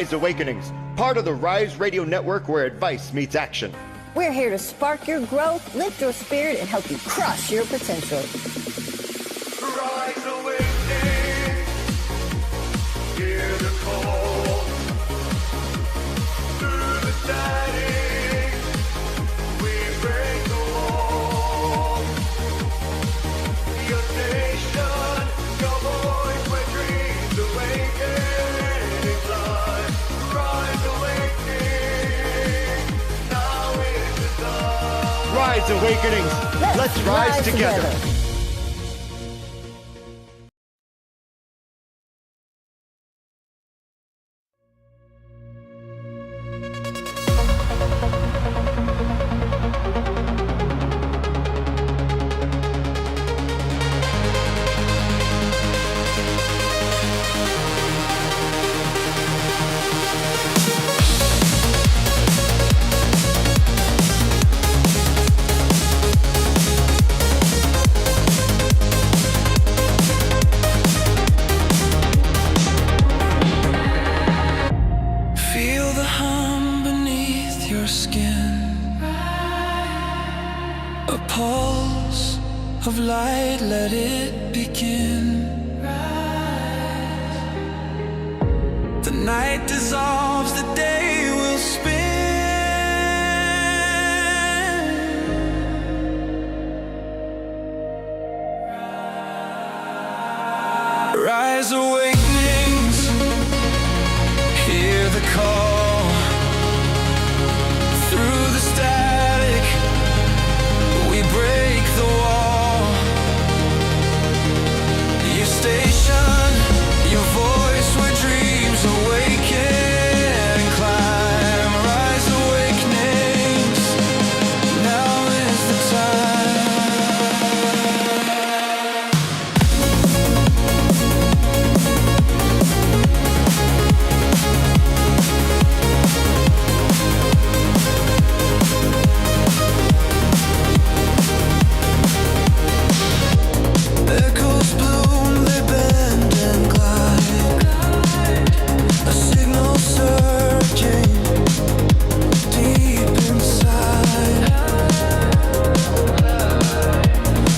Rise Awakenings, part of the Rise Radio Network where advice meets action. We're here to spark your growth, lift your spirit, and help you crush your potential. Rise Awakenings, hear the call. Through the static, we break the wall. Your station, your voice where dreams awaken in life. Rise Awakening, now is the time. Rise Awakenings, let's rise together. A pulse of light, let it begin. The night dissolves, the day will spin. Rise awakenings, hear the call. Through the static, we break the wall. Your station, your voice where dreams awaken and climb. Rise awakenings, now is the time. Echoes bloom, they bend and glide. A signal surging deep inside.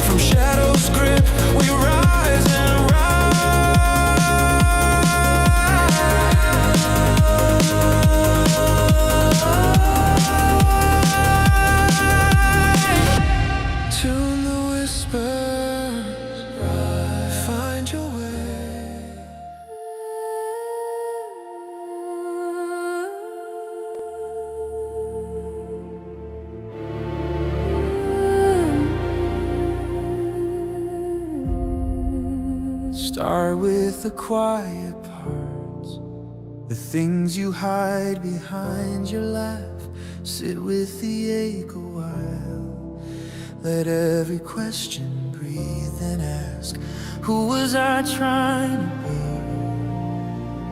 From shadows' grip, we rise and rise. Tune the whispers, find your way. Start with the quiet parts, the things you hide behind your laugh. Sit with the ache a while. Let every question breathe and ask, who was I trying to be?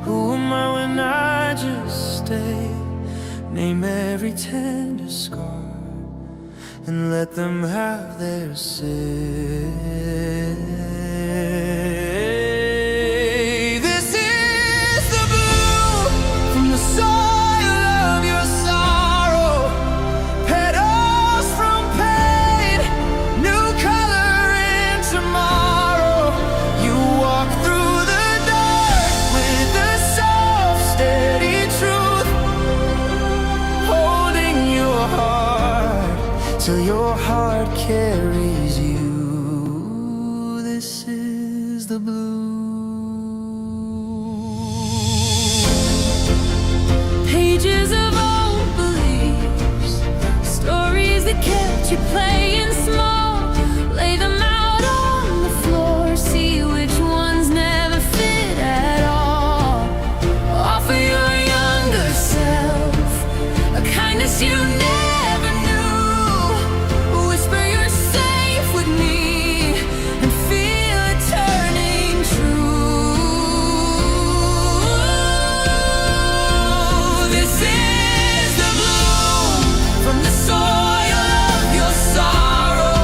Who am I when I just stay? Name every tender scar and let them have their say. This is the bloom from the soil of your sorrow. Petals from pain, new color in tomorrow. You walk through the dark with a soft, steady truth, holding your heart till your heart carries you. This is the blue. Pages of old beliefs, stories that kept you playing small. Lay them out on the floor, see which ones never fit at all. Offer your younger self a kindness you never knew. Whisper you're safe with me and feel it turning true. This is the bloom from the soil of your sorrow.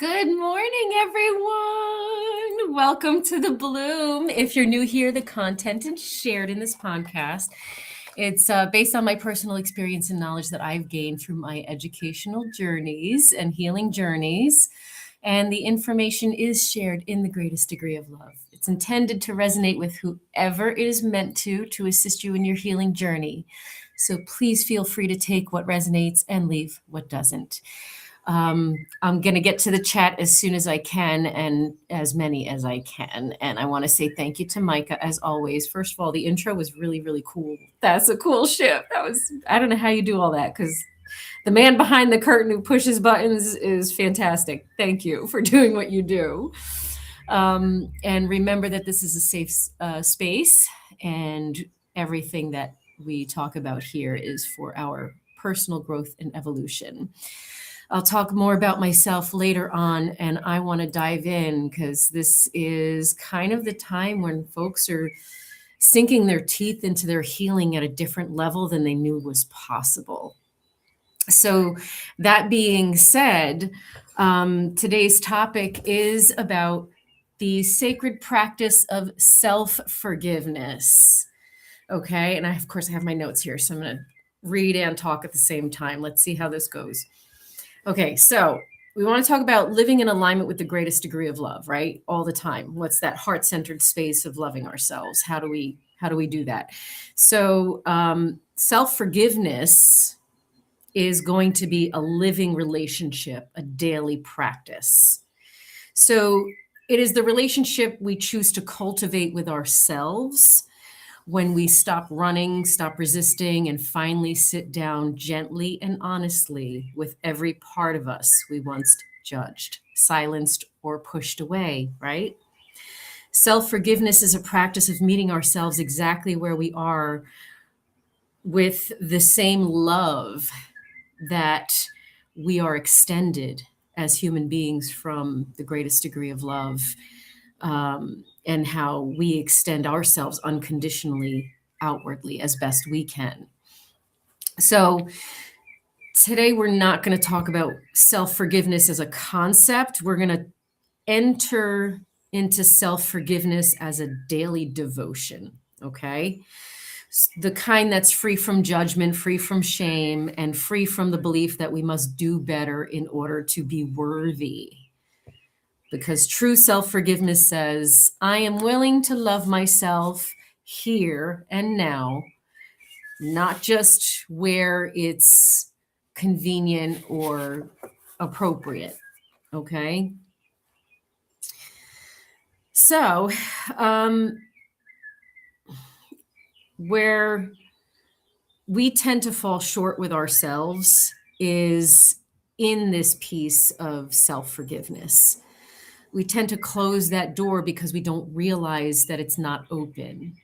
Good morning, everyone. Welcome to The Bloom. If you're new here, the content is shared in this podcast. It's based on my personal experience and knowledge that I've gained through my educational journeys and healing journeys. And the information is shared in the greatest degree of love. It's intended to resonate with whoever it is meant to assist you in your healing journey. So please feel free to take what resonates and leave what doesn't. I'm going to get to the chat as soon as I can and as many as I can. And I want to say thank you to Micah, as always. First of all, the intro was really, really cool. That's a cool ship. I don't know how you do all that, because the man behind the curtain who pushes buttons is fantastic. Thank you for doing what you do. And remember that this is a safe space, and everything that we talk about here is for our personal growth and evolution. I'll talk more about myself later on, and I want to dive in because this is kind of the time when folks are sinking their teeth into their healing at a different level than they knew was possible. So that being said, today's topic is about the sacred practice of self-forgiveness. Okay, and of course I have my notes here, so I'm going to read and talk at the same time. Let's see how this goes. Okay, so we want to talk about living in alignment with the greatest degree of love, right? All the time. What's that heart-centered space of loving ourselves? How do we do that? So self-forgiveness is going to be a living relationship, a daily practice. So it is the relationship we choose to cultivate with ourselves when we stop running, stop resisting, and finally sit down gently and honestly with every part of us we once judged, silenced, or pushed away, right? Self-forgiveness is a practice of meeting ourselves exactly where we are with the same love that we are extended as human beings from the greatest degree of love, and how we extend ourselves unconditionally outwardly as best we can. So today we're not going to talk about self-forgiveness as a concept. We're going to enter into self-forgiveness as a daily devotion, okay? The kind that's free from judgment, free from shame, and free from the belief that we must do better in order to be worthy. Because true self-forgiveness says, I am willing to love myself here and now, not just where it's convenient or appropriate, okay? So, where we tend to fall short with ourselves is in this piece of self-forgiveness. We tend to close that door because we don't realize that it's not open.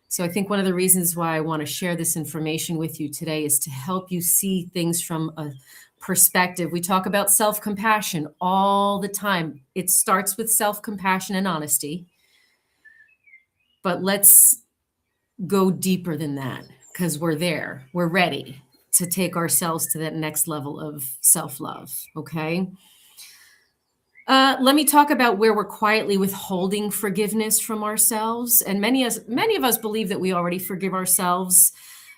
So I think one of the reasons why I want to share this information with you today is to help you see things from a perspective. We talk about self-compassion all the time. It starts with self-compassion and honesty. But let's go deeper than that, because we're there. We're ready to take ourselves to that next level of self-love, okay? Let me talk about where we're quietly withholding forgiveness from ourselves. And many of us believe that we already forgive ourselves,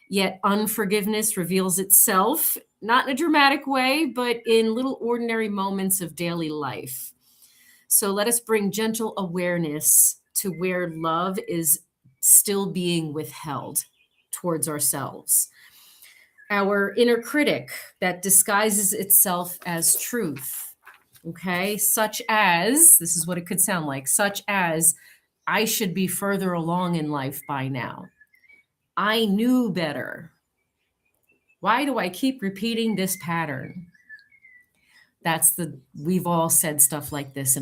yet unforgiveness reveals itself, not in a dramatic way, but in little ordinary moments of daily life. So let us bring gentle awareness to where love is still being withheld towards ourselves. Our inner critic that disguises itself as truth. Okay, such as, this is what it could sound like, such as, I should be further along in life by now. I knew better. Why do I keep repeating this pattern? We've all said stuff like this,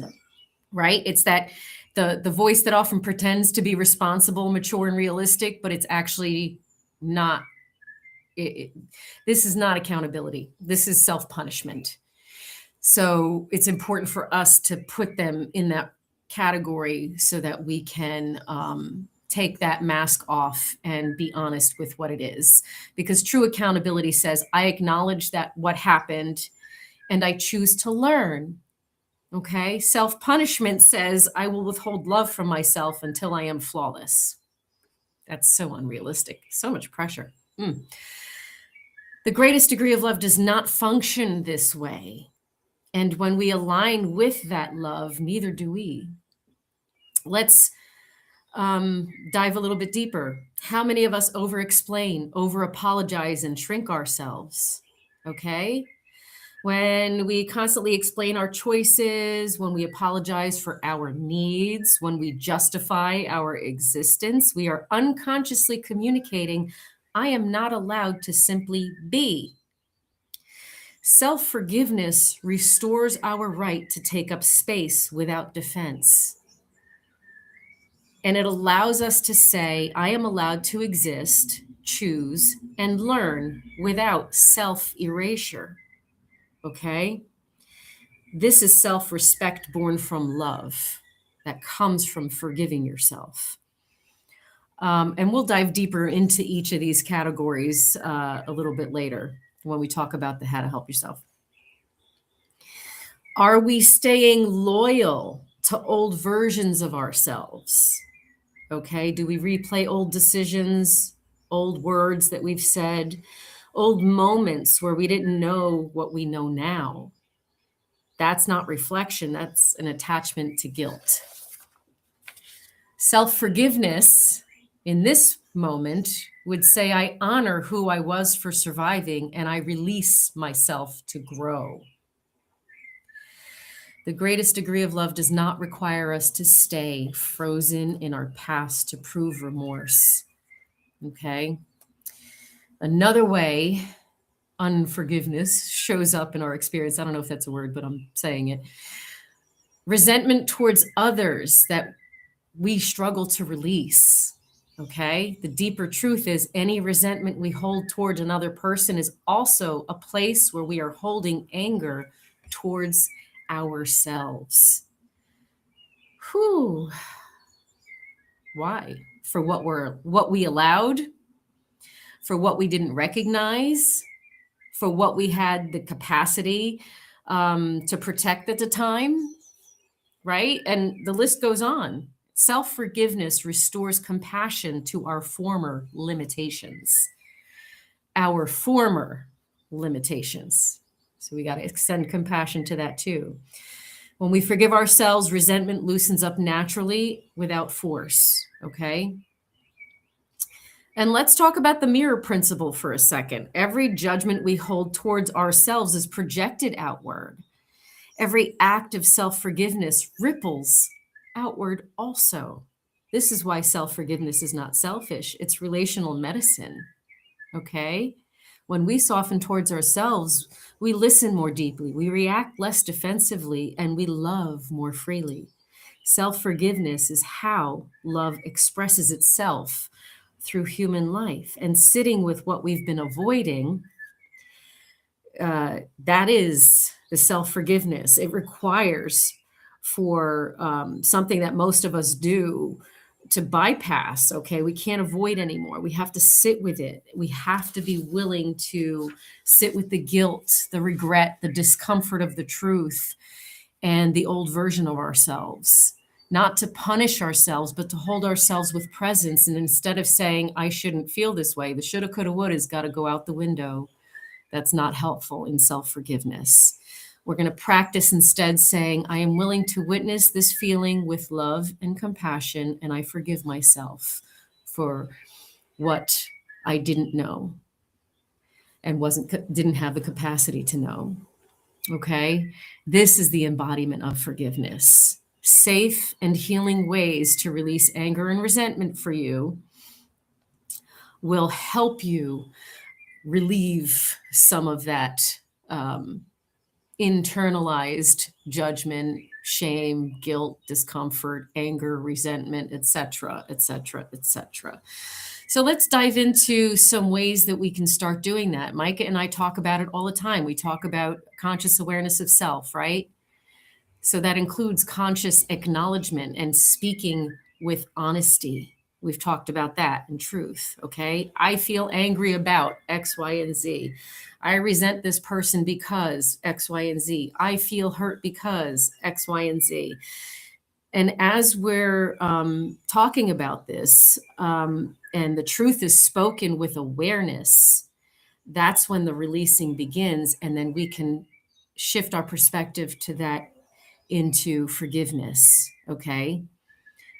right? It's that the voice that often pretends to be responsible, mature, and realistic, but it's actually not. This is not accountability. This is self-punishment. So it's important for us to put them in that category so that we can take that mask off and be honest with what it is. Because true accountability says, I acknowledge that what happened and I choose to learn Okay. Self punishment says, I will withhold love from myself until I am flawless. That's so unrealistic. So much pressure. The greatest degree of love does not function this way. And when we align with that love, neither do we. Let's dive a little bit deeper. How many of us over explain, over apologize, and shrink ourselves? Okay. When we constantly explain our choices, when we apologize for our needs, when we justify our existence, we are unconsciously communicating, I am not allowed to simply be. Self forgiveness restores our right to take up space without defense. And it allows us to say, I am allowed to exist, choose, and learn without self erasure. Okay? This is self respect born from love that comes from forgiving yourself. And we'll dive deeper into each of these categories a little bit later when we talk about the how to help yourself. Are we staying loyal to old versions of ourselves? Okay. Do we replay old decisions, old words that we've said, old moments where we didn't know what we know now? That's not reflection, that's an attachment to guilt. Self forgiveness in this moment would say, I honor who I was for surviving and I release myself to grow. The greatest degree of love does not require us to stay frozen in our past to prove remorse. Okay. Another way unforgiveness shows up in our experience, I don't know if that's a word, but I'm saying it. Resentment towards others that we struggle to release. Okay. The deeper truth is any resentment we hold towards another person is also a place where we are holding anger towards ourselves. Whew. Why? For what we allowed, for what we didn't recognize, for what we had the capacity to protect at the time, right? And the list goes on. Self-forgiveness restores compassion to our former limitations. Our former limitations. So we got to extend compassion to that too. When we forgive ourselves, resentment loosens up naturally without force, okay? And let's talk about the mirror principle for a second. Every judgment we hold towards ourselves is projected outward. Every act of self-forgiveness ripples outward also. This is why self-forgiveness is not selfish. It's relational medicine, okay? When we soften towards ourselves, we listen more deeply, we react less defensively, and we love more freely. Self-forgiveness is how love expresses itself through human life. And sitting with what we've been avoiding, that is the self-forgiveness. It requires for something that most of us do to bypass. Okay, we can't avoid anymore. We have to sit with it. We have to be willing to sit with the guilt, the regret, the discomfort of the truth, and the old version of ourselves. Not to punish ourselves, but to hold ourselves with presence. And instead of saying, I shouldn't feel this way, the shoulda, coulda, woulda has got to go out the window. That's not helpful in self-forgiveness. We're going to practice instead saying, I am willing to witness this feeling with love and compassion, and I forgive myself for what I didn't know and didn't have the capacity to know. Okay? This is the embodiment of forgiveness. Safe and healing ways to release anger and resentment for you will help you relieve some of that internalized judgment, shame, guilt, discomfort, anger, resentment, etc., etc., etc. So let's dive into some ways that we can start doing that. Micah and I talk about it all the time. We talk about conscious awareness of self, right? So that includes conscious acknowledgement and speaking with honesty. We've talked about that in truth. Okay. I feel angry about X, Y, and Z. I resent this person because X, Y, and Z. I feel hurt because X, Y, and Z. And as we're talking about this, and the truth is spoken with awareness, that's when the releasing begins. And then we can shift our perspective to that into forgiveness. Okay.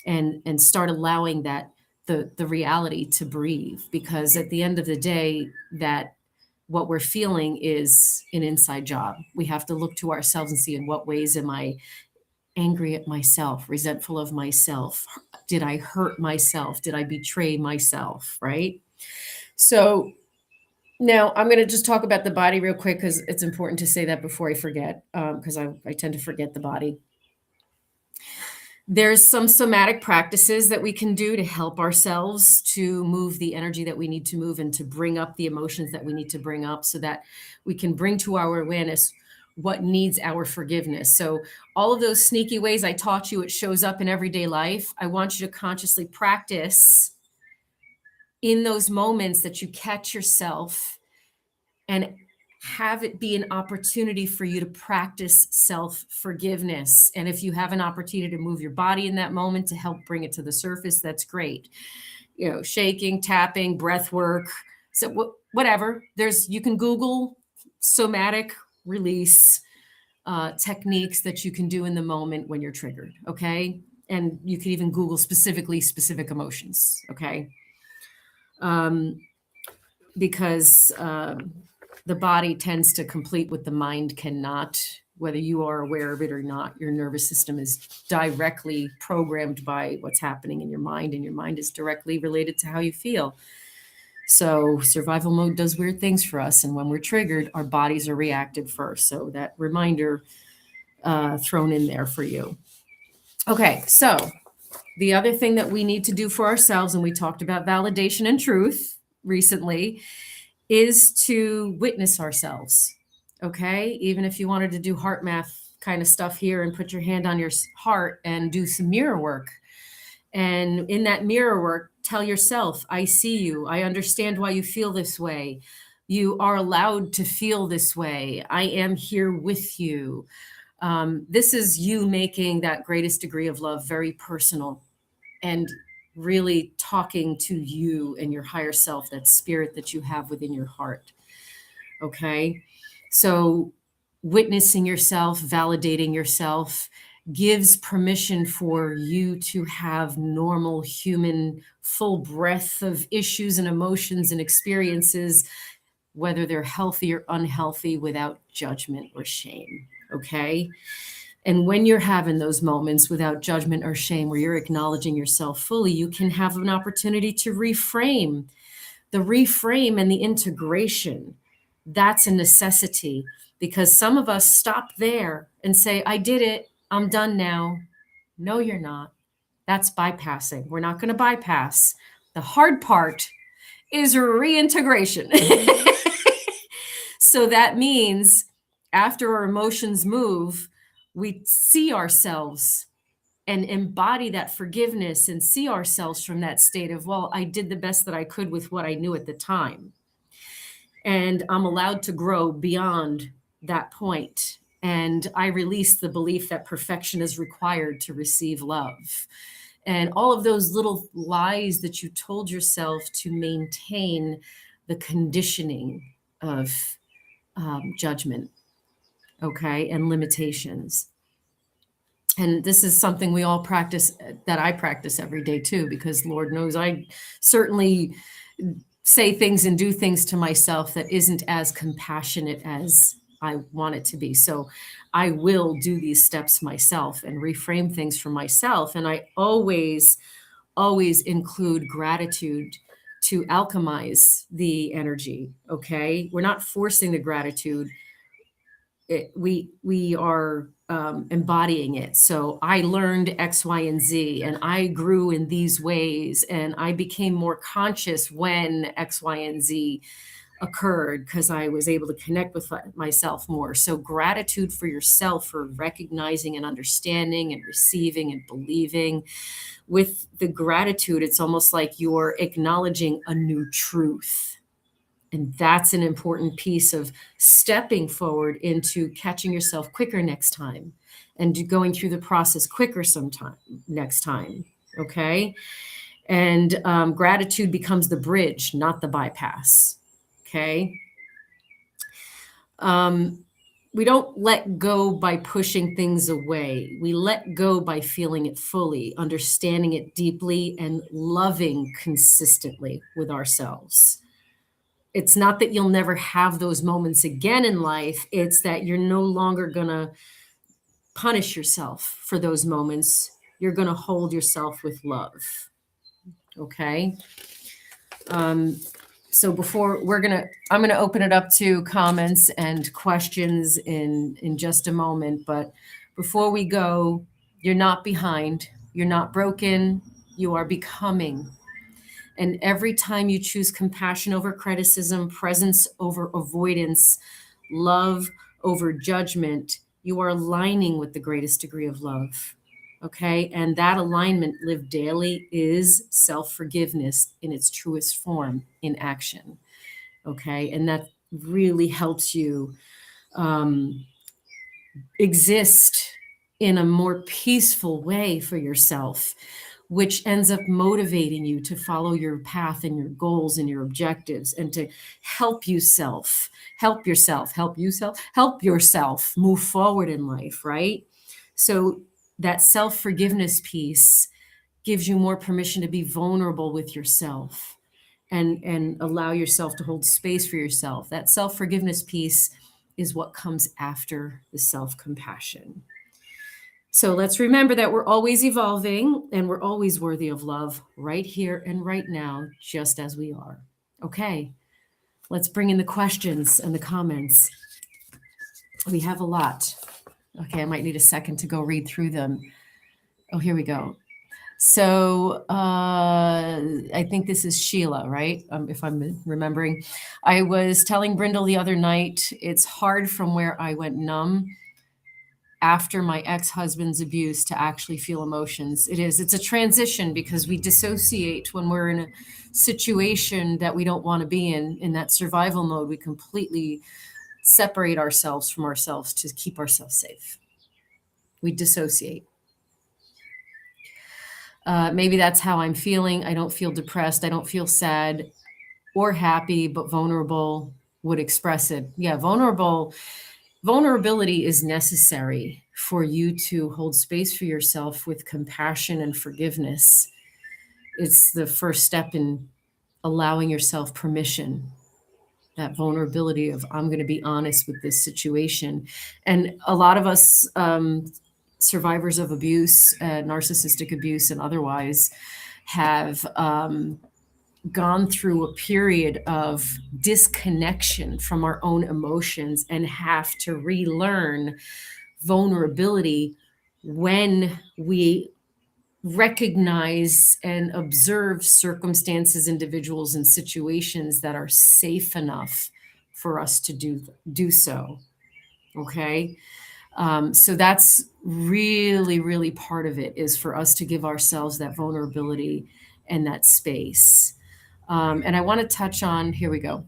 And start allowing that the reality to breathe, because at the end of the day, that what we're feeling is an inside job. We have to look to ourselves and see, in what ways am I angry at myself, resentful of myself? Did I hurt myself? Did I betray myself? Right? So now I'm going to just talk about the body real quick, because it's important to say that before I forget, because I tend to forget the body. There's some somatic practices that we can do to help ourselves to move the energy that we need to move, and to bring up the emotions that we need to bring up, so that we can bring to our awareness what needs our forgiveness. So all of those sneaky ways I taught you, it shows up in everyday life. I want you to consciously practice in those moments that you catch yourself, and have it be an opportunity for you to practice self-forgiveness. And if you have an opportunity to move your body in that moment to help bring it to the surface, that's great. You know, shaking, tapping, breath work, so whatever. You can Google somatic release techniques that you can do in the moment when you're triggered, okay? And you can even Google specific emotions, okay? Because the body tends to complete what the mind cannot, whether you are aware of it or not. Your nervous system is directly programmed by what's happening in your mind, and your mind is directly related to how you feel. So survival mode does weird things for us. And when we're triggered, our bodies are reactive first. So that reminder thrown in there for you. Okay, so the other thing that we need to do for ourselves, and we talked about validation and truth recently, is to witness ourselves. Okay, even if you wanted to do heart math kind of stuff here and put your hand on your heart and do some mirror work. And in that mirror work, tell yourself, I see you. I understand why you feel this way. You are allowed to feel this way. I am here with you. This is you making that greatest degree of love very personal, and really talking to you and your higher self, that spirit that you have within your heart. Okay. So witnessing yourself, validating yourself, gives permission for you to have normal human full breadth of issues and emotions and experiences, whether they're healthy or unhealthy, without judgment or shame. Okay. And when you're having those moments without judgment or shame, where you're acknowledging yourself fully, you can have an opportunity to reframe. The reframe and the integration, that's a necessity, because some of us stop there and say, I did it, I'm done now. No, you're not. That's bypassing. We're not going to bypass. The hard part is reintegration. So that means after our emotions move, we see ourselves and embody that forgiveness, and see ourselves from that state of, well, I did the best that I could with what I knew at the time. And I'm allowed to grow beyond that point. And I release the belief that perfection is required to receive love. And all of those little lies that you told yourself to maintain the conditioning of judgment, okay, and limitations. And this is something we all practice, that I practice every day too, because Lord knows I certainly say things and do things to myself that isn't as compassionate as I want it to be. So I will do these steps myself and reframe things for myself. And I always include gratitude to alchemize the energy. Okay. We're not forcing the gratitude. We are embodying it. So I learned X, Y, and Z, and I grew in these ways, and I became more conscious when X, Y, and Z occurred because I was able to connect with myself more. So gratitude for yourself for recognizing and understanding and receiving and believing. With the gratitude, it's almost like you're acknowledging a new truth. And that's an important piece of stepping forward into catching yourself quicker next time and going through the process quicker sometime next time. Okay. And gratitude becomes the bridge, not the bypass. Okay. We don't let go by pushing things away. We let go by feeling it fully, understanding it deeply, and loving consistently with ourselves. It's not that you'll never have those moments again in life. It's that you're no longer going to punish yourself for those moments. You're going to hold yourself with love. Okay. So I'm going to open it up to comments and questions in just a moment. But before we go, you're not behind. You're not broken. You are becoming. And every time you choose compassion over criticism, presence over avoidance, love over judgment, you are aligning with the greatest degree of love. Okay. And that alignment lived daily is self-forgiveness in its truest form in action. Okay. And that really helps you exist in a more peaceful way for yourself, which ends up motivating you to follow your path and your goals and your objectives and to help yourself move forward in life, right? So that self-forgiveness piece gives you more permission to be vulnerable with yourself and allow yourself to hold space for yourself. That self-forgiveness piece is what comes after the self-compassion. So let's remember that we're always evolving and we're always worthy of love right here and right now, just as we are. Okay, let's bring in the questions and the comments. We have a lot. Okay, I might need a second to go read through them. Oh, here we go. So I think this is Sheila, right? If I'm remembering. I was telling Brindle the other night, it's hard from where I went numb after my ex-husband's abuse to actually feel emotions. It's a transition because we dissociate when we're in a situation that we don't want to be in that survival mode. We completely separate ourselves from ourselves to keep ourselves safe. We dissociate. Maybe that's how I'm feeling. I don't feel depressed. I don't feel sad or happy, but vulnerable would express it. Yeah, vulnerability is necessary for you to hold space for yourself with compassion and forgiveness. It's the first step in allowing yourself permission, that vulnerability of, I'm going to be honest with this situation. And a lot of us, survivors of abuse, narcissistic abuse and otherwise, have gone through a period of disconnection from our own emotions and have to relearn vulnerability when we recognize and observe circumstances, individuals, and situations that are safe enough for us to do so. Okay. So that's really, really part of it, is for us to give ourselves that vulnerability and that space. And I want to touch on, here we go.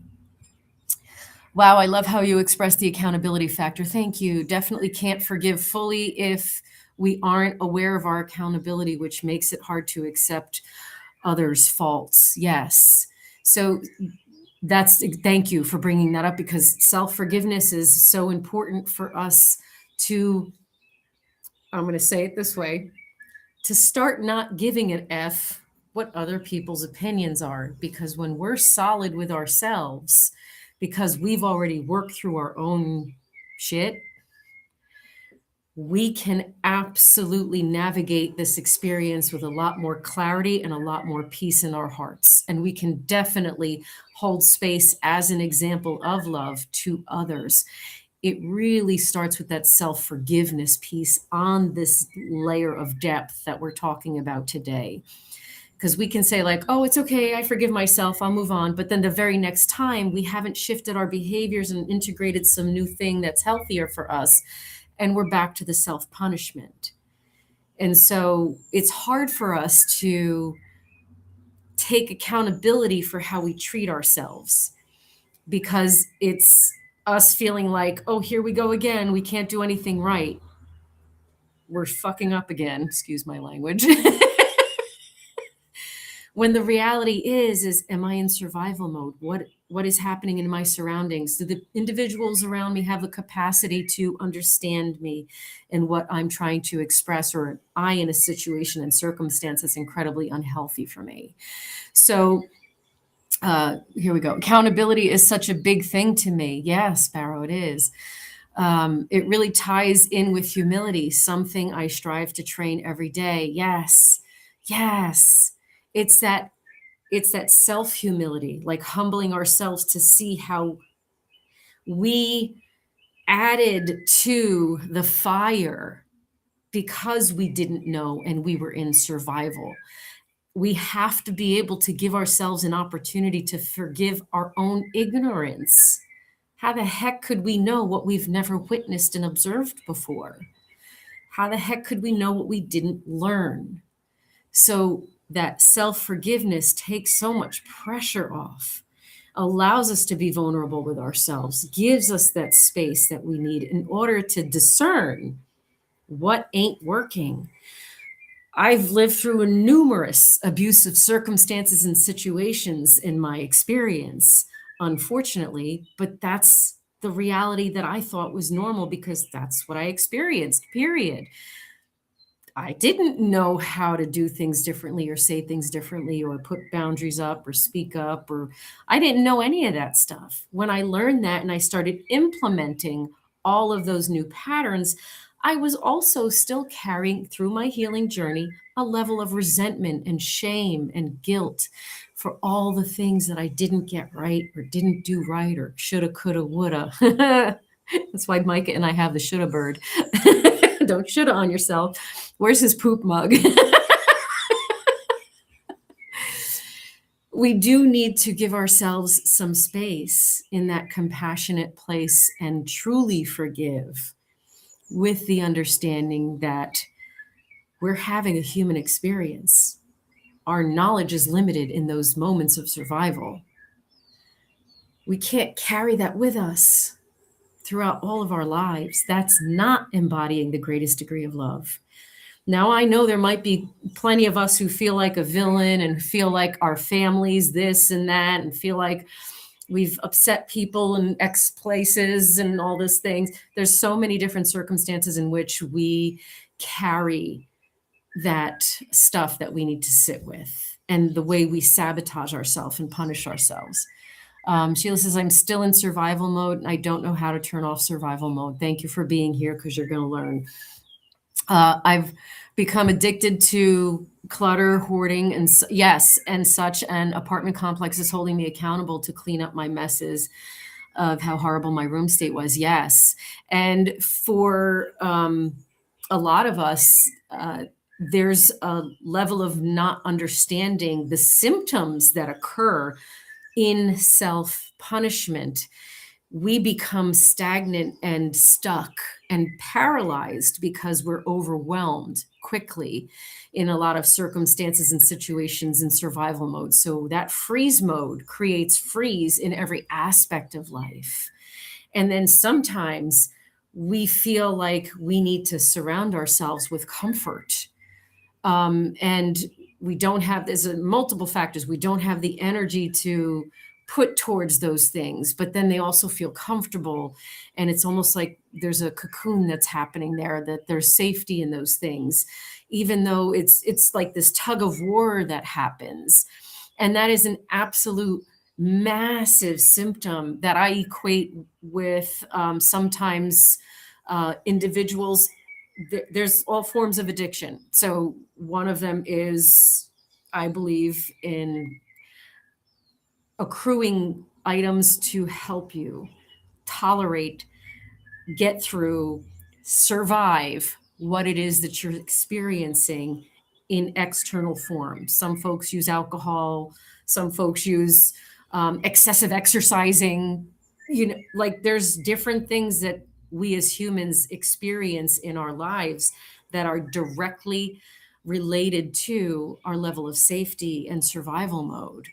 Wow, I love how you express the accountability factor. Thank you. Definitely can't forgive fully if we aren't aware of our accountability, which makes it hard to accept others' faults. Yes. So thank you for bringing that up, because self-forgiveness is so important for us to, I'm going to say it this way, to start not giving an F what other people's opinions are. Because when we're solid with ourselves, because we've already worked through our own shit, we can absolutely navigate this experience with a lot more clarity and a lot more peace in our hearts. And we can definitely hold space as an example of love to others. It really starts with that self-forgiveness piece on this layer of depth that we're talking about today. Because we can say like, oh, it's okay, I forgive myself, I'll move on. But then the very next time we haven't shifted our behaviors and integrated some new thing that's healthier for us, and we're back to the self-punishment. And so it's hard for us to take accountability for how we treat ourselves, because it's us feeling like, oh, here we go again, we can't do anything right. We're fucking up again, excuse my language. When the reality is am I in survival mode? What is happening in my surroundings? Do the individuals around me have the capacity to understand me and what I'm trying to express, or am I in a situation and circumstance that's incredibly unhealthy for me? So here we go. Accountability is such a big thing to me. Yes, Sparrow, it is. It really ties in with humility, something I strive to train every day. Yes, yes. It's that self-humility, like humbling ourselves to see how we added to the fire because we didn't know and we were in survival. We have to be able to give ourselves an opportunity to forgive our own ignorance. How the heck could we know what we've never witnessed and observed before? How the heck could we know what we didn't learn? So that self-forgiveness takes so much pressure off, allows us to be vulnerable with ourselves, gives us that space that we need in order to discern what ain't working. I've lived through numerous abusive circumstances and situations in my experience, unfortunately, but that's the reality that I thought was normal because that's what I experienced, period. I didn't know how to do things differently or say things differently or put boundaries up or speak up, or I didn't know any of that stuff. When I learned that and I started implementing all of those new patterns, I was also still carrying through my healing journey a level of resentment and shame and guilt for all the things that I didn't get right or didn't do right or shoulda, coulda, woulda. That's why Micah and I have the shoulda bird. Don't shoulda on yourself. Where's his poop mug? We do need to give ourselves some space in that compassionate place and truly forgive, with the understanding that we're having a human experience. Our knowledge is limited in those moments of survival. We can't carry that with us throughout all of our lives. That's not embodying the greatest degree of love. Now, I know there might be plenty of us who feel like a villain and feel like our families this and that and feel like we've upset people in X places and all these things. There's so many different circumstances in which we carry that stuff that we need to sit with, and the way we sabotage ourselves and punish ourselves. Sheila says, I'm still in survival mode and I don't know how to turn off survival mode. Thank you for being here because you're going to learn. I've become addicted to clutter, hoarding, and yes, and such. And apartment complex is holding me accountable to clean up my messes of how horrible my room state was. Yes. And for a lot of us, there's a level of not understanding the symptoms that occur in self-punishment. We become stagnant and stuck and paralyzed because we're overwhelmed quickly in a lot of circumstances and situations in survival mode. So that freeze mode creates freeze in every aspect of life. And then sometimes we feel like we need to surround ourselves with comfort. And we don't have, there's multiple factors. We don't have the energy to put towards those things, but then they also feel comfortable. And it's almost like there's a cocoon that's happening there, that there's safety in those things, even though it's like this tug of war that happens. And that is an absolute massive symptom that I equate with sometimes individuals. There's all forms of addiction. So one of them is, I believe, in accruing items to help you tolerate, get through, survive what it is that you're experiencing in external form. Some folks use alcohol, some folks use excessive exercising. Like there's different things that we as humans experience in our lives that are directly related to our level of safety and survival mode.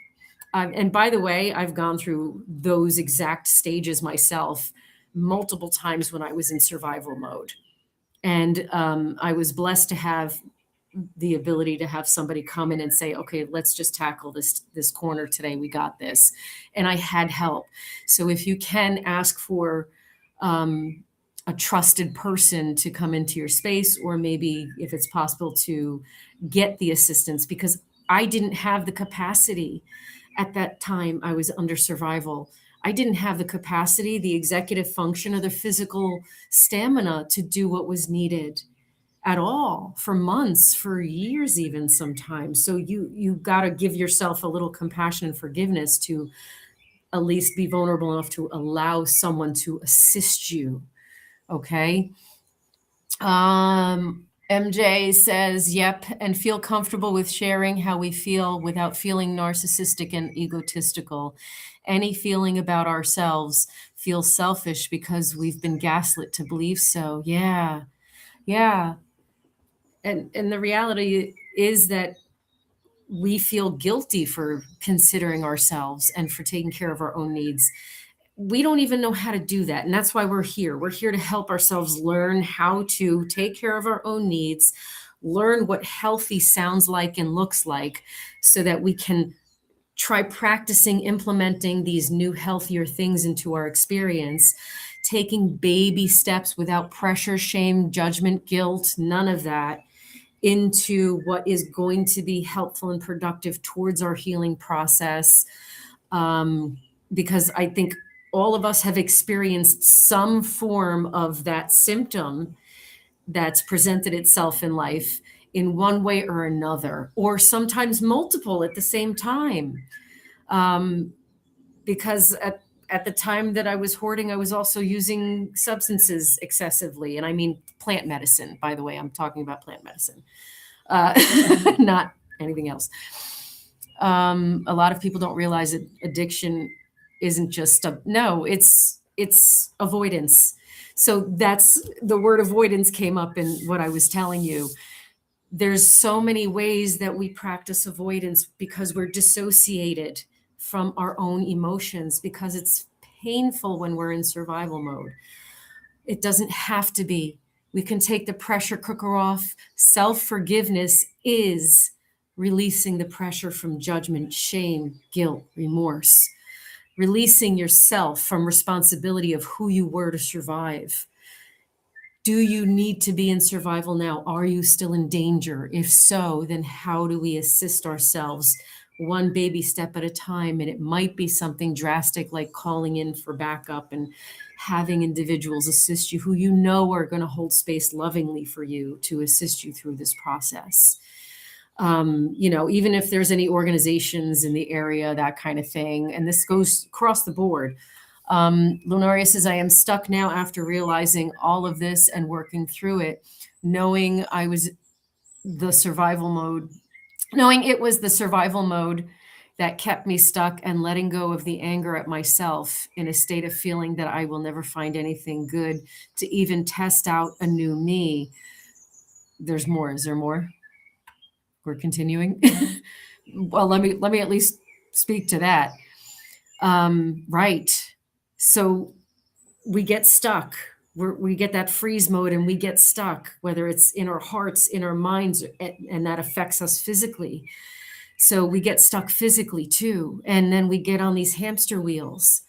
And by the way, I've gone through those exact stages myself multiple times when I was in survival mode. And I was blessed to have the ability to have somebody come in and say, okay, let's just tackle this corner today. We got this. And I had help. So if you can ask for a trusted person to come into your space, or maybe if it's possible to get the assistance, because I didn't have the capacity at that time. I was under survival. I didn't have the capacity, the executive function, or the physical stamina to do what was needed at all for months, for years, even sometimes. So you got to give yourself a little compassion and forgiveness to at least be vulnerable enough to allow someone to assist you. Okay. MJ says, yep, and feel comfortable with sharing how we feel without feeling narcissistic and egotistical. Any feeling about ourselves feels selfish because we've been gaslit to believe so. Yeah. Yeah. And the reality is that we feel guilty for considering ourselves and for taking care of our own needs. We don't even know how to do that. And that's why we're here. We're here to help ourselves learn how to take care of our own needs, learn what healthy sounds like and looks like, so that we can try practicing implementing these new, healthier things into our experience, taking baby steps without pressure, shame, judgment, guilt, none of that, into what is going to be helpful and productive towards our healing process. Because I think all of us have experienced some form of that symptom that's presented itself in life in one way or another, or sometimes multiple at the same time. Because at the time that I was hoarding, I was also using substances excessively. And I mean plant medicine, by the way. I'm talking about plant medicine, not anything else. A lot of people don't realize that addiction isn't just it's avoidance. So that's the word avoidance came up in what I was telling you. There's so many ways that we practice avoidance because we're dissociated from our own emotions, because it's painful when we're in survival mode. It doesn't have to be. We can take the pressure cooker off. Self-forgiveness is releasing the pressure from judgment, shame, guilt, remorse, releasing yourself from responsibility of who you were to survive. Do you need to be in survival now? Are you still in danger? If so, then how do we assist ourselves one baby step at a time? And it might be something drastic like calling in for backup and having individuals assist you who you know are going to hold space lovingly for you to assist you through this process. Even if there's any organizations in the area, that kind of thing. And this goes across the board. Lunaria says, I am stuck now after realizing all of this and working through it, knowing it was the survival mode that kept me stuck, and letting go of the anger at myself in a state of feeling that I will never find anything good to even test out a new me. There's more. Is there more? We're continuing. Well, let me at least speak to that. Right. So we get stuck. We get that freeze mode and we get stuck, whether it's in our hearts, in our minds, and that affects us physically. So we get stuck physically too. And then we get on these hamster wheels.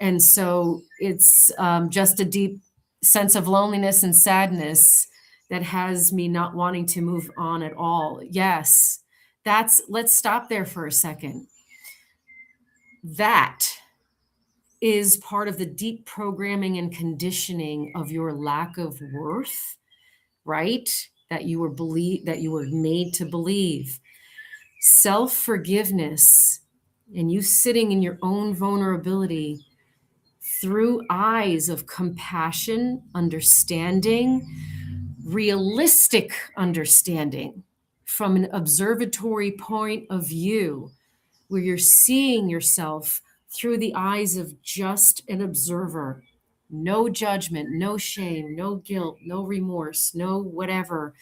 And so it's just a deep sense of loneliness and sadness that has me not wanting to move on at all. Yes, let's stop there for a second. That is part of the deep programming and conditioning of your lack of worth, right? That you were made to believe. Self-forgiveness and you sitting in your own vulnerability through eyes of compassion, understanding, realistic understanding from an observatory point of view, where you're seeing yourself through the eyes of just an observer. No judgment, no shame, no guilt, no remorse, no whatever.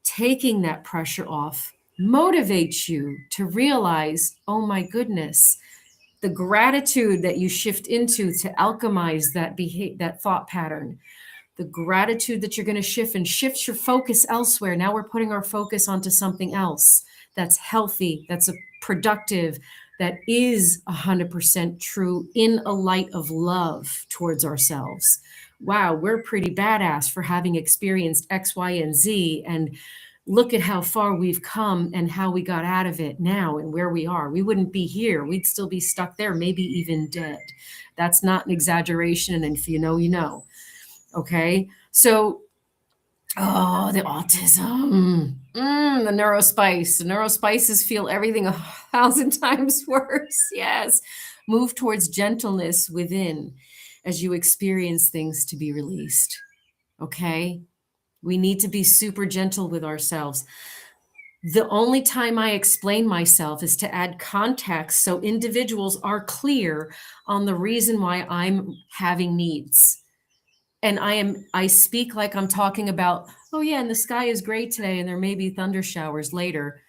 Taking that pressure off motivates you to realize, oh my goodness, the gratitude that you shift into to alchemize that thought pattern, the gratitude that you're going to shift and shifts your focus elsewhere. Now we're putting our focus onto something else that's healthy, that's a productive, that is 100% true in a light of love towards ourselves. Wow, we're pretty badass for having experienced X, Y, and Z. And look at how far we've come and how we got out of it now and where we are. We wouldn't be here. We'd still be stuck there, maybe even dead. That's not an exaggeration. And if you know, you know. Okay. So, oh, the autism, the neurospice. The neurospices feel everything 1,000 times worse. Yes. Move towards gentleness within as you experience things to be released. Okay. We need to be super gentle with ourselves. The only time I explain myself is to add context so individuals are clear on the reason why I'm having needs. And I speak like I'm talking about, oh yeah, and the sky is gray today and there may be thunder showers later.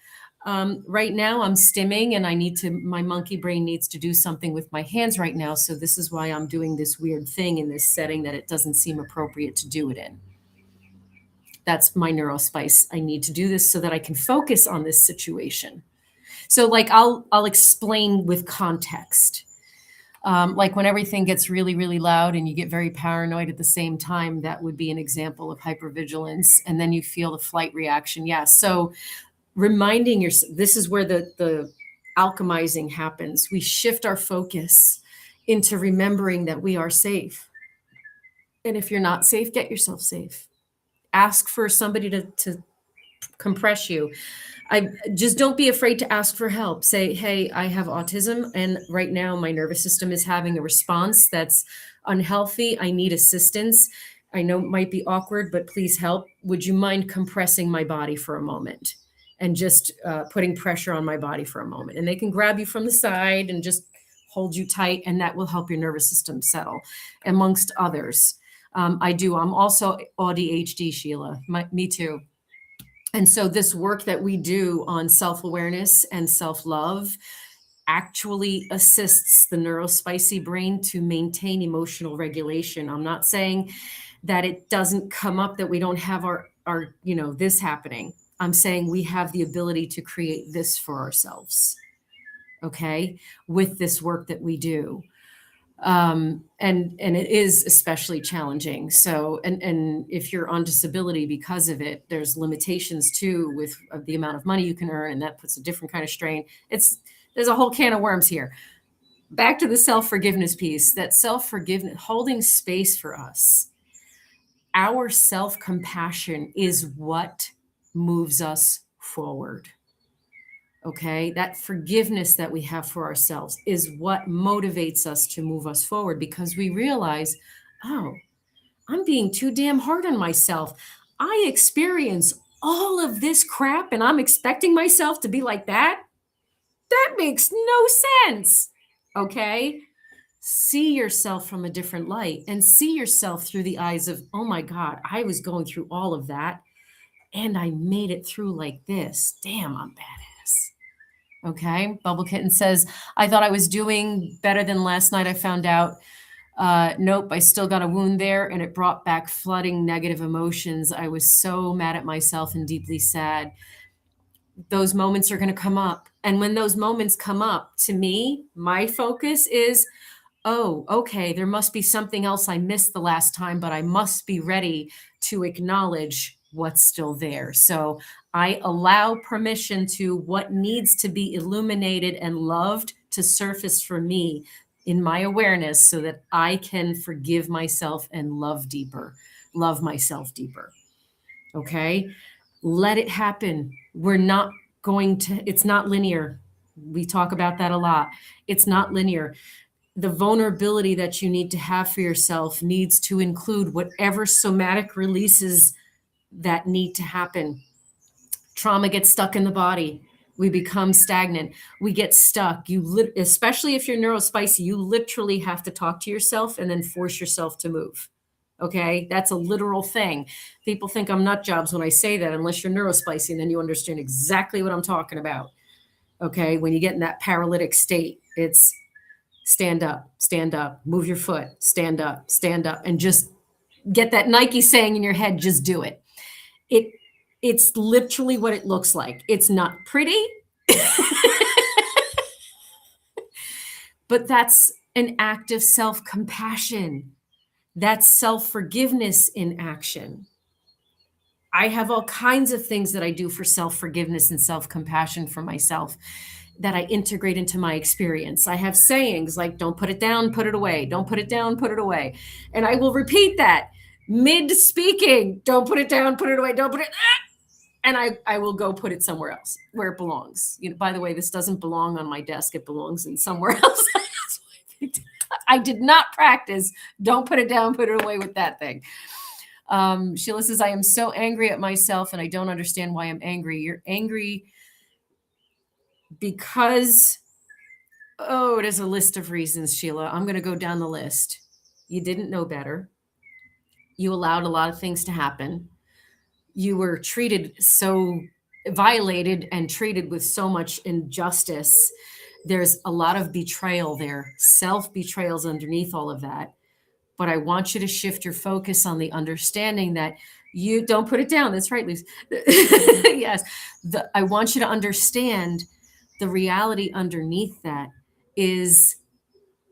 Right now I'm stimming and my monkey brain needs to do something with my hands right now. So this is why I'm doing this weird thing in this setting that it doesn't seem appropriate to do it in. That's my neurospice. I need to do this so that I can focus on this situation. So like I'll explain with context. Like when everything gets really, really loud and you get very paranoid at the same time, that would be an example of hypervigilance. And then you feel the flight reaction. Yeah. So reminding yourself, this is where the alchemizing happens. We shift our focus into remembering that we are safe. And if you're not safe, get yourself safe. Ask for somebody to compress you. I just don't be afraid to ask for help. Say, hey, I have autism and right now my nervous system is having a response that's unhealthy. I need assistance. I know it might be awkward, but please help. Would you mind compressing my body for a moment and just putting pressure on my body for a moment? And they can grab you from the side and just hold you tight, and that will help your nervous system settle, amongst others. I'm also ADHD, Sheila. Me too. And so this work that we do on self-awareness and self-love actually assists the neurospicy brain to maintain emotional regulation. I'm not saying that it doesn't come up, that we don't have our this happening. I'm saying we have the ability to create this for ourselves, okay, with this work that we do. And it is especially challenging. So, and if you're on disability because of it, there's limitations too with the amount of money you can earn, and that puts a different kind of strain. There's a whole can of worms here. Back to the self-forgiveness piece, that self-forgiveness, holding space for us. Our self-compassion is what moves us forward. Okay, that forgiveness that we have for ourselves is what motivates us to move us forward, because we realize, oh, I'm being too damn hard on myself. I experience all of this crap and I'm expecting myself to be like that. That makes no sense. Okay, see yourself from a different light and see yourself through the eyes of, oh my God, I was going through all of that and I made it through like this. Damn, I'm badass. Okay. Bubble Kitten says, I thought I was doing better than last night. I found out, nope, I still got a wound there and it brought back flooding negative emotions. I was so mad at myself and deeply sad. Those moments are going to come up. And when those moments come up, to me, my focus is, oh, okay, there must be something else I missed the last time, but I must be ready to acknowledge what's still there. So I allow permission to what needs to be illuminated and loved to surface for me in my awareness so that I can forgive myself and love myself deeper. Okay. Let it happen. It's not linear. We talk about that a lot. It's not linear. The vulnerability that you need to have for yourself needs to include whatever somatic releases that need to happen. Trauma gets stuck in the body. We become stagnant. We get stuck. Especially if you're neurospicy, you literally have to talk to yourself and then force yourself to move. Okay, that's a literal thing. People think I'm nut jobs when I say that, unless you're neurospicy, and then you understand exactly what I'm talking about. Okay, when you get in that paralytic state, it's stand up, move your foot, stand up, and just get that Nike saying in your head, just do it. It's literally what it looks like. It's not pretty, but that's an act of self-compassion. That's self-forgiveness in action. I have all kinds of things that I do for self-forgiveness and self-compassion for myself that I integrate into my experience. I have sayings like, don't put it down, put it away. Don't put it down, put it away. And I will repeat that mid-speaking. Don't put it down, put it away. Don't put it... And I will go put it somewhere else where it belongs. By the way, this doesn't belong on my desk. It belongs in somewhere else. I did not practice. Don't put it down, put it away with that thing. Sheila says, I am so angry at myself and I don't understand why I'm angry. You're angry because, there's a list of reasons, Sheila. I'm going to go down the list. You didn't know better. You allowed a lot of things to happen. You were violated and treated with so much injustice. There's a lot of betrayal there. Self-betrayal's underneath all of that. But I want you to shift your focus on the understanding that you don't put it down. That's right, Lise. Yes. I want you to understand the reality underneath that is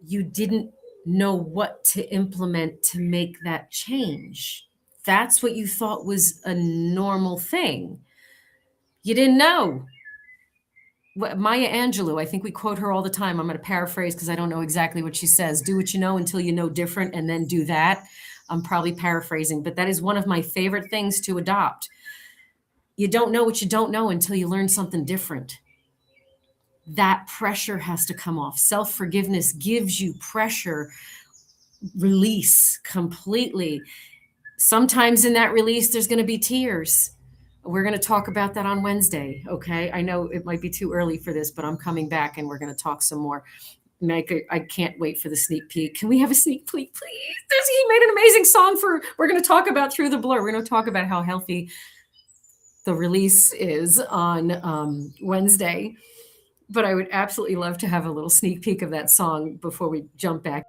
you didn't know what to implement to make that change. That's what you thought was a normal thing. You didn't know. Maya Angelou, I think we quote her all the time. I'm going to paraphrase because I don't know exactly what she says. Do what you know until you know different and then do that. I'm probably paraphrasing, but that is one of my favorite things to adopt. You don't know what you don't know until you learn something different. That pressure has to come off. Self-forgiveness gives you pressure, release completely. Sometimes in that release, there's going to be tears. We're going to talk about that on Wednesday. Okay. I know it might be too early for this, but I'm coming back and we're going to talk some more. I can't wait for the sneak peek. Can we have a sneak peek, please? He made an amazing song we're going to talk about Through the Blur. We're going to talk about how healthy the release is on Wednesday. But I would absolutely love to have a little sneak peek of that song before we jump back.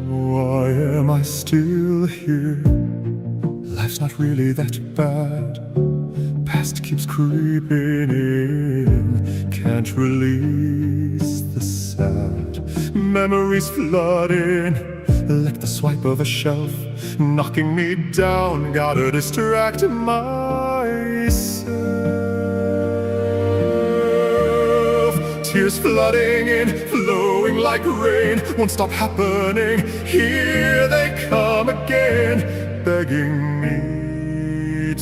Why am I still here? Life's not really that bad. Past keeps creeping in. Can't release the sad. Memories flooding like the swipe of a shelf, knocking me down. Gotta distract myself. Tears flooding in, flowing like rain, won't stop happening. Here they come again, begging me to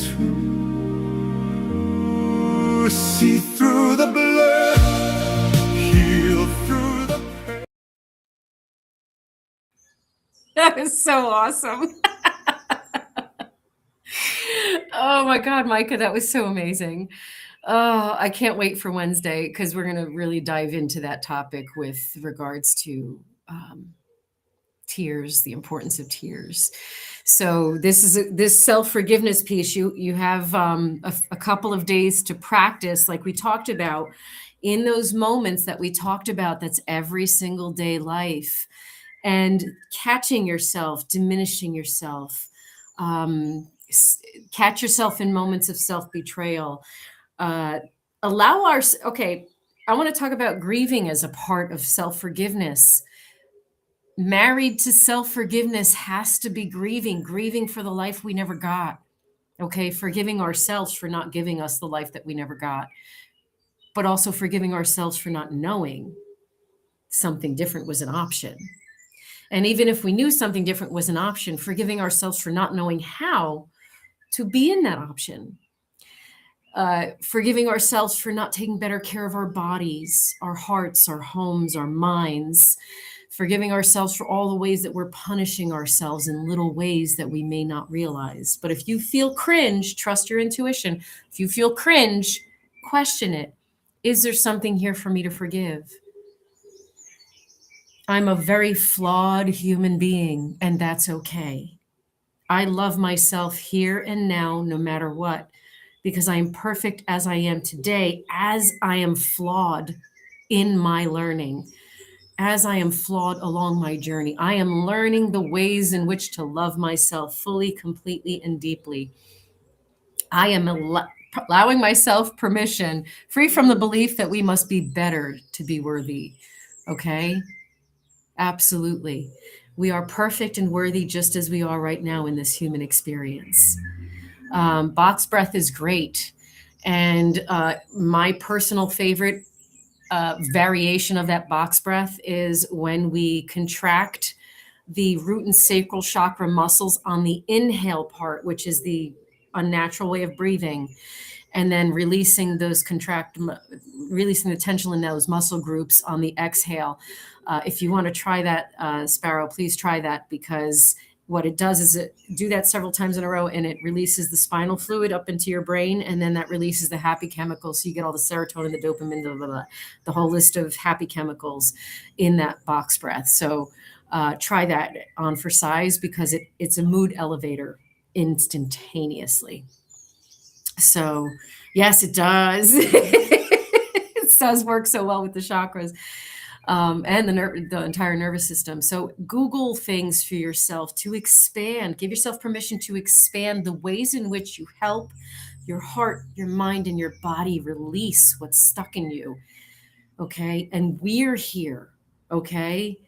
see through the blur, heal through the pain. That is so awesome. Oh my God, Micah, that was so amazing. Oh, I can't wait for Wednesday because we're going to really dive into that topic with regards to tears, the importance of tears. So this self-forgiveness piece, you have a couple of days to practice, like we talked about, in those moments that we talked about. That's every single day life, and catching yourself, diminishing yourself, catch yourself in moments of self-betrayal. I want to talk about grieving as a part of self-forgiveness. Married to self-forgiveness has to be grieving for the life we never got. Okay, forgiving ourselves for not giving us the life that we never got, but also forgiving ourselves for not knowing something different was an option. And even if we knew something different was an option, forgiving ourselves for not knowing how to be in that option. Forgiving ourselves for not taking better care of our bodies, our hearts, our homes, our minds. Forgiving ourselves for all the ways that we're punishing ourselves in little ways that we may not realize. But if you feel cringe, trust your intuition. If you feel cringe, question it. Is there something here for me to forgive? I'm a very flawed human being, and that's okay. I love myself here and now, no matter what, because I am perfect as I am today, as I am flawed in my learning, as I am flawed along my journey. I am learning the ways in which to love myself fully, completely, and deeply. I am allowing myself permission, free from the belief that we must be better to be worthy. Okay? Absolutely. We are perfect and worthy just as we are right now in this human experience. Box breath is great. And my personal favorite variation of that box breath is when we contract the root and sacral chakra muscles on the inhale part, which is the unnatural way of breathing, and then releasing releasing the tension in those muscle groups on the exhale. If you want to try that, Sparrow, please try that, because what it does is it do that several times in a row, and it releases the spinal fluid up into your brain, and then that releases the happy chemicals. So you get all the serotonin, the dopamine, the whole list of happy chemicals in that box breath. So try that on for size, because it's a mood elevator instantaneously. So yes, it does. It does work so well with the chakras. And the entire nervous system. So Google things for yourself to expand. Give yourself permission to expand the ways in which you help your heart, your mind, and your body release what's stuck in you. Okay. And we're here. Okay.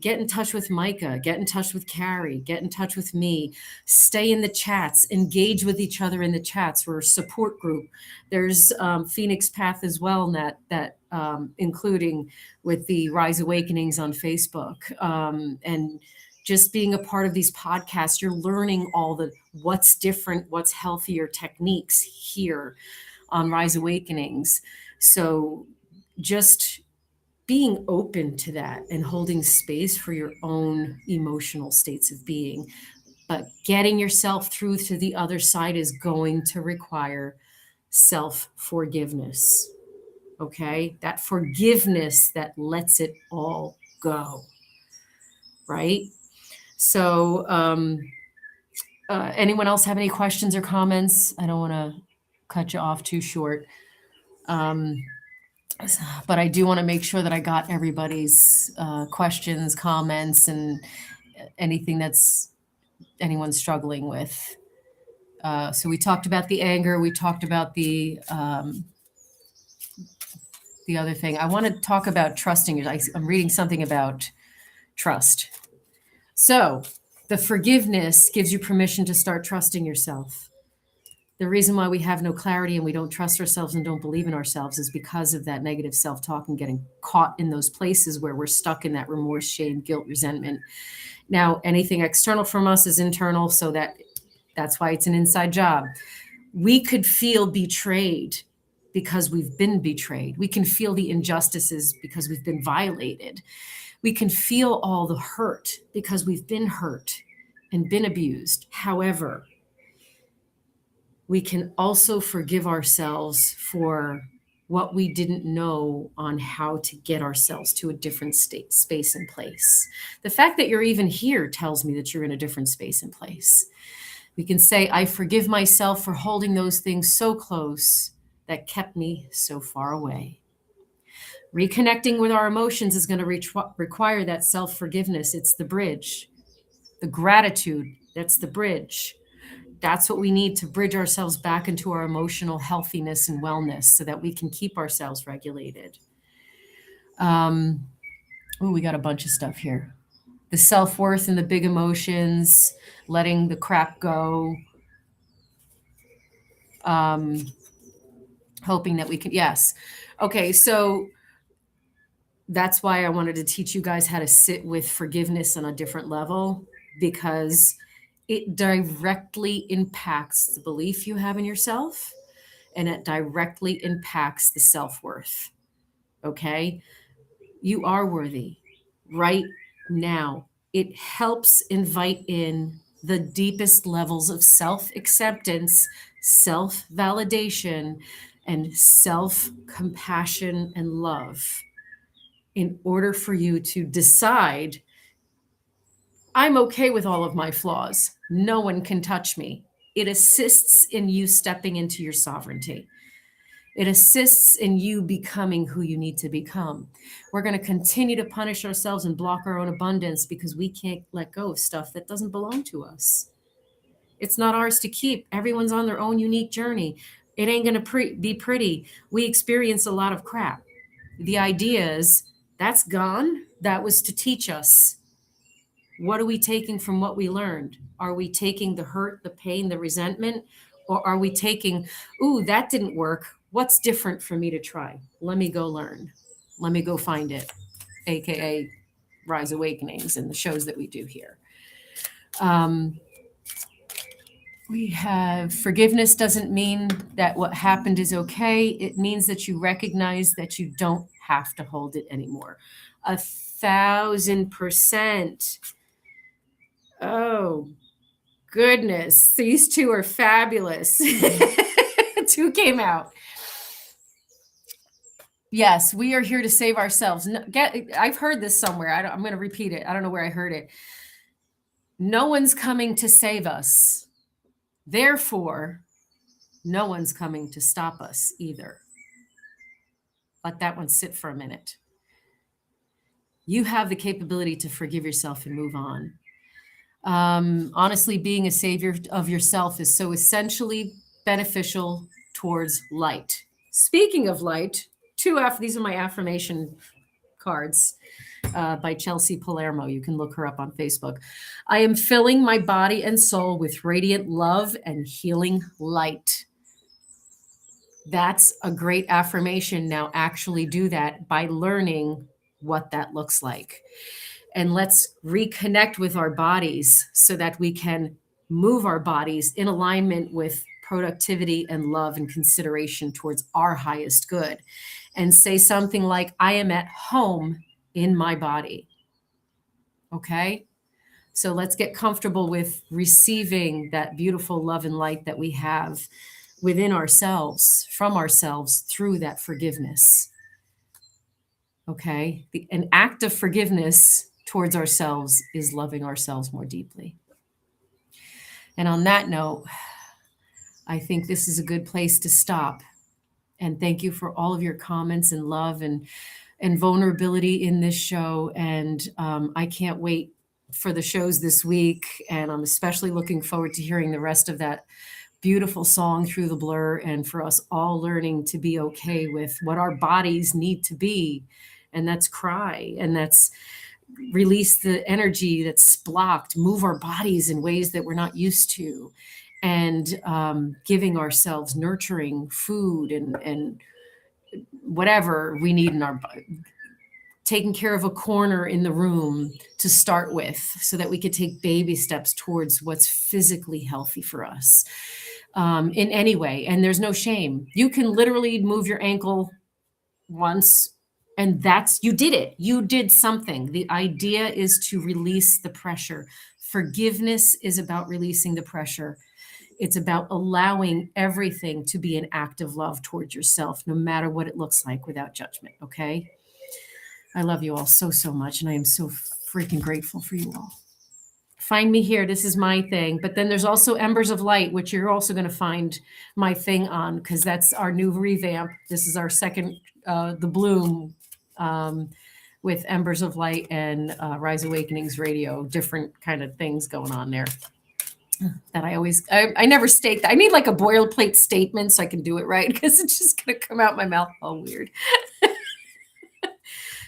Get in touch with Micah, get in touch with Carrie, get in touch with me, stay in the chats, engage with each other in the chats. We're a support group. There's Phoenix Path as well, that including with the Rise Awakenings on Facebook. And just being a part of these podcasts, you're learning all the what's different, what's healthier techniques here on Rise Awakenings. So just being open to that and holding space for your own emotional states of being. But getting yourself through to the other side is going to require self-forgiveness. Okay? That forgiveness that lets it all go. Right? So, anyone else have any questions or comments? I don't want to cut you off too short. But I do want to make sure that I got everybody's questions, comments, and anything that's anyone's struggling with. So we talked about the anger. We talked about the other thing. I want to talk about trusting. I'm reading something about trust. So the forgiveness gives you permission to start trusting yourself. The reason why we have no clarity and we don't trust ourselves and don't believe in ourselves is because of that negative self-talk and getting caught in those places where we're stuck in that remorse, shame, guilt, resentment. Now, anything external from us is internal, so that's why it's an inside job. We could feel betrayed because we've been betrayed. We can feel the injustices because we've been violated. We can feel all the hurt because we've been hurt and been abused. However, we can also forgive ourselves for what we didn't know on how to get ourselves to a different state, space, and place. The fact that you're even here tells me that you're in a different space and place. We can say, I forgive myself for holding those things so close that kept me so far away. Reconnecting with our emotions is going to require that self-forgiveness. It's the bridge. The gratitude, that's the bridge. That's what we need to bridge ourselves back into our emotional healthiness and wellness so that we can keep ourselves regulated. We got a bunch of stuff here. The self-worth and the big emotions, letting the crap go. Hoping that we can, yes. Okay, so that's why I wanted to teach you guys how to sit with forgiveness on a different level, because it directly impacts the belief you have in yourself, and it directly impacts the self-worth. Okay? You are worthy right now. It helps invite in the deepest levels of self-acceptance, self-validation, and self-compassion and love in order for you to decide, I'm okay with all of my flaws. No one can touch me. It assists in you stepping into your sovereignty. It assists in you becoming who you need to become. We're going to continue to punish ourselves and block our own abundance because we can't let go of stuff that doesn't belong to us. It's not ours to keep. Everyone's on their own unique journey. It ain't going to be pretty. We experience a lot of crap. The idea is that's gone. That was to teach us. What are we taking from what we learned? Are we taking the hurt, the pain, the resentment? Or are we taking, ooh, that didn't work. What's different for me to try? Let me go learn. Let me go find it, AKA Rise Awakenings and the shows that we do here. We have forgiveness doesn't mean that what happened is okay. It means that you recognize that you don't have to hold it anymore. 1,000%. Oh, goodness. These two are fabulous. Two came out. Yes, we are here to save ourselves. I've heard this somewhere. I'm going to repeat it. I don't know where I heard it. No one's coming to save us. Therefore, no one's coming to stop us either. Let that one sit for a minute. You have the capability to forgive yourself and move on. Honestly, being a savior of yourself is so essentially beneficial towards light. Speaking of light, these are my affirmation cards by Chelsea Palermo. You can look her up on Facebook. I am filling my body and soul with radiant love and healing light. That's a great affirmation. Now actually do that by learning what that looks like. And let's reconnect with our bodies so that we can move our bodies in alignment with productivity and love and consideration towards our highest good. And say something like, I am at home in my body. Okay? So let's get comfortable with receiving that beautiful love and light that we have within ourselves, from ourselves, through that forgiveness. Okay? An act of forgiveness towards ourselves is loving ourselves more deeply. And on that note, I think this is a good place to stop. And thank you for all of your comments and love and vulnerability in this show. And I can't wait for the shows this week. And I'm especially looking forward to hearing the rest of that beautiful song, Through the Blur, and for us all learning to be okay with what our bodies need to be. And that's cry, and that's release the energy that's blocked, move our bodies in ways that we're not used to, and giving ourselves nurturing food and whatever we need in our body, taking care of a corner in the room to start with so that we could take baby steps towards what's physically healthy for us in any way. And there's no shame. You can literally move your ankle once and you did it. You did something. The idea is to release the pressure. Forgiveness is about releasing the pressure. It's about allowing everything to be an act of love towards yourself, no matter what it looks like, without judgment, okay? I love you all so, so much, and I am so freaking grateful for you all. Find me here. This is my thing. But then there's also Embers of Light, which you're also going to find my thing on, because that's our new revamp. This is our second, The Bloom, with Embers of Light and Rise Awakenings Radio, different kind of things going on there. That I never state that. I need like a boilerplate statement so I can do it right, because it's just going to come out my mouth all weird.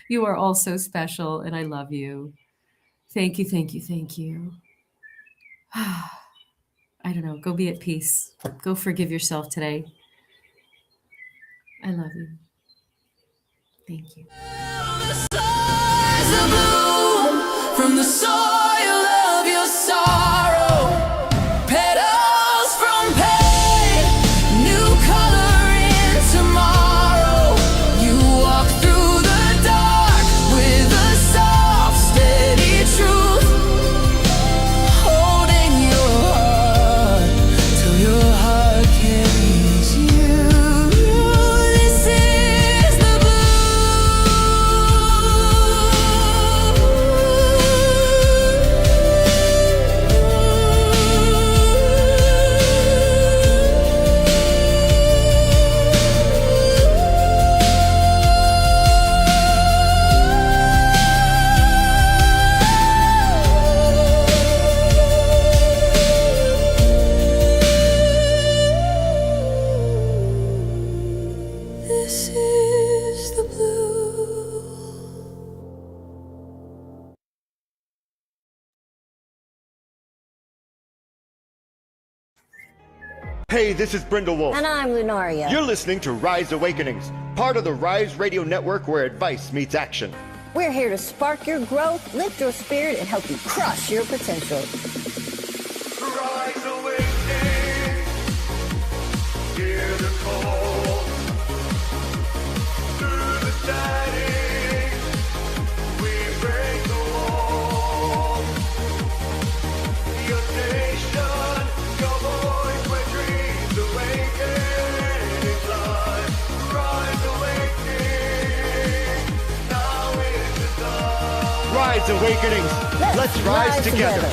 You are all so special, and I love you. Thank you, thank you, thank you. I don't know. Go be at peace. Go forgive yourself today. I love you. Thank you. From the soil of your sorrow, petals from pain, new color Hey, this is Brindle Wolf. And I'm Lunaria. You're listening to Rise Awakenings, part of the Rise Radio Network where advice meets action. We're here to spark your growth, lift your spirit, and help you crush your potential. Rise awakening, hear the call. Through the static, we break the wall. Your station, your voice, where dreams awaken in time. Rise awakening, now is the time. Rise Awakenings, let's rise together.